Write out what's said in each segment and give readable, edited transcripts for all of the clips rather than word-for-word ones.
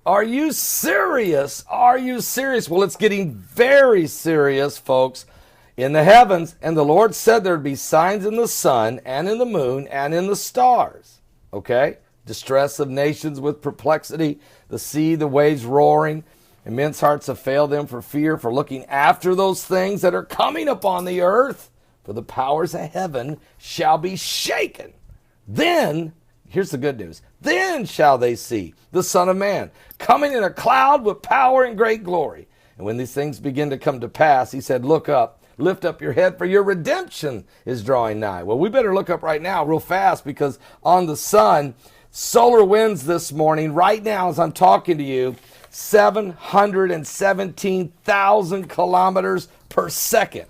Are you serious? Are you serious? Well, it's getting very serious, folks, in the heavens. And the Lord said there'd be signs in the sun and in the moon and in the stars. Okay? Distress of nations with perplexity, the sea, the waves roaring. And men's hearts have failed them for fear, for looking after those things that are coming upon the earth. For the powers of heaven shall be shaken. Then, here's the good news, then shall they see the Son of Man coming in a cloud with power and great glory. And when these things begin to come to pass, he said, look up, lift up your head, for your redemption is drawing nigh. Well, we better look up right now real fast, because on the sun, solar winds this morning, right now as I'm talking to you, 717,000 kilometers per second.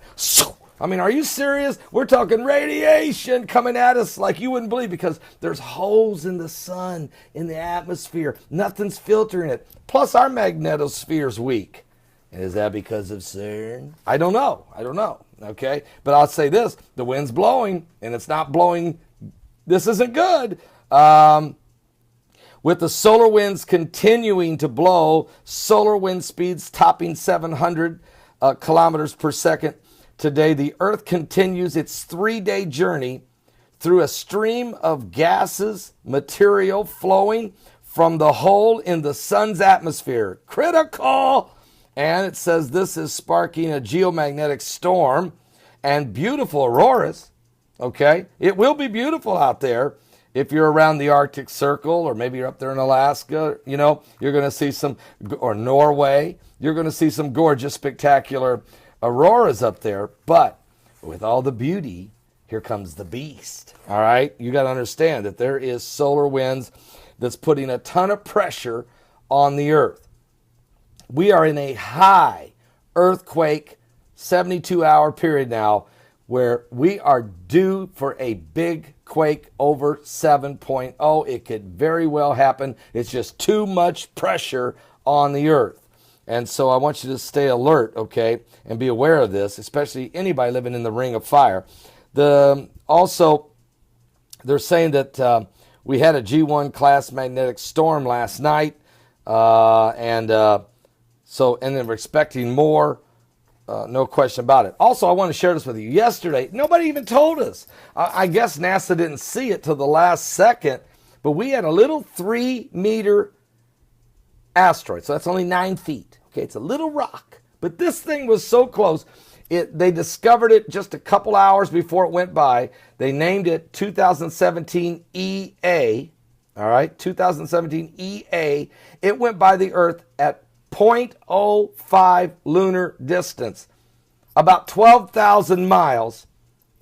I mean, are you serious? We're talking radiation coming at us like you wouldn't believe, because there's holes in the sun, in the atmosphere. Nothing's filtering it. Plus, our magnetosphere's weak. And is that because of CERN? I don't know. Okay? But I'll say this. The wind's blowing, and it's not blowing. This isn't good. With the solar winds continuing to blow, solar wind speeds topping 700 kilometers per second. Today, the Earth continues its 3-day journey through a stream of gases, material flowing from the hole in the sun's atmosphere. Critical! And it says this is sparking a geomagnetic storm and beautiful auroras. Okay? It will be beautiful out there. If you're around the Arctic Circle, or maybe you're up there in Alaska, you know, you're going to see some, or Norway, you're going to see some gorgeous, spectacular auroras up there. But with all the beauty, here comes the beast. All right? You got to understand that there is solar winds that's putting a ton of pressure on the earth. We are in a high earthquake 72-hour period now, where we are due for a big quake over 7.0. It could very well happen. It's just too much pressure on the earth. And so I want you to stay alert, okay, and be aware of this, especially anybody living in the ring of fire. Also, they're saying that we had a G1 class magnetic storm last night, and then we're expecting more. No question about it. Also, I want to share this with you. Yesterday, nobody even told us. I guess NASA didn't see it till the last second, but we had a little 3-meter asteroid. So that's only 9 feet. Okay, it's a little rock. But this thing was so close. They discovered it just a couple hours before it went by. They named it 2017 EA. All right, 2017 EA. It went by the Earth at 0.05 lunar distance, about 12,000 miles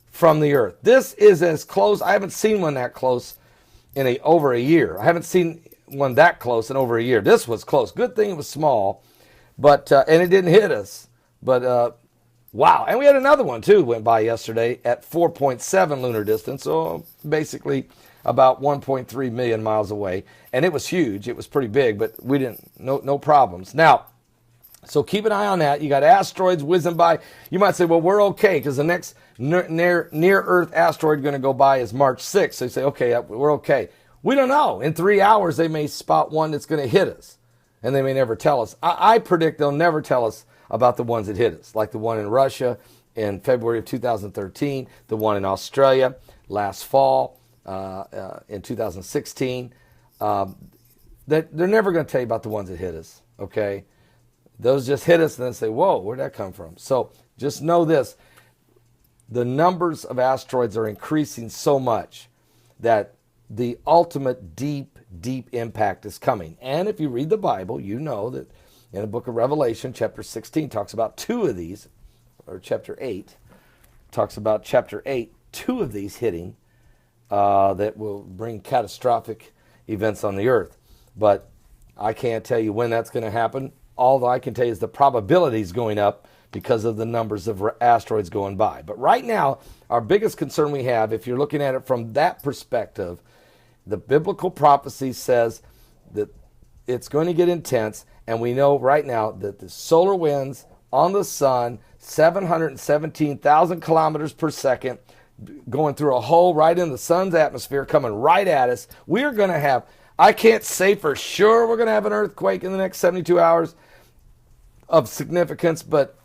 from the Earth. This is as close. I haven't seen one that close in over a year. I haven't seen one that close in over a year. This was close. Good thing it was small, but and it didn't hit us. But wow, and we had another one too went by yesterday at 4.7 lunar distance, so basically about 1.3 million miles away. And it was huge. It was pretty big, but we didn't, no problems. Now, so keep an eye on that. You got asteroids whizzing by. You might say, well, we're okay, because the next near-Earth asteroid going to go by is March 6th. So you say, okay, we're okay. We don't know. In 3 hours, they may spot one that's going to hit us, and they may never tell us. I predict they'll never tell us about the ones that hit us, like the one in Russia in February of 2013, the one in Australia last fall, in 2016, that they're never going to tell you about the ones that hit us, okay? Those just hit us and then say, whoa, where'd that come from? So just know this. The numbers of asteroids are increasing so much that the ultimate deep impact is coming. And if you read the Bible, you know that in the book of Revelation, chapter 16 talks about 2 of these, or chapter 8, talks about chapter 8, 2 of these hitting that will bring catastrophic events on the earth. But I can't tell you when that's going to happen. All I can tell you is the probability is going up because of the numbers of asteroids going by. But right now, our biggest concern we have, if you're looking at it from that perspective, the biblical prophecy says that it's going to get intense, and we know right now that the solar winds on the sun, 717,000 kilometers per second, going through a hole right in the sun's atmosphere, coming right at us. We're going to have, I can't say for sure we're going to have an earthquake in the next 72 hours of significance, but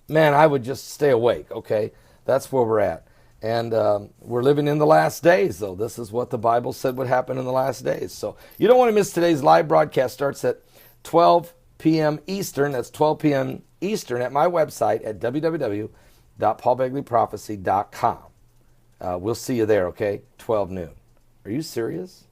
man, I would just stay awake, okay? That's where we're at. And we're living in the last days, though. This is what the Bible said would happen in the last days. So you don't want to miss today's live broadcast. Starts at 12 p.m. Eastern. That's 12 p.m. Eastern at my website at www.paulbegleyprophecy.com. We'll see you there, okay? 12 noon. Are you serious?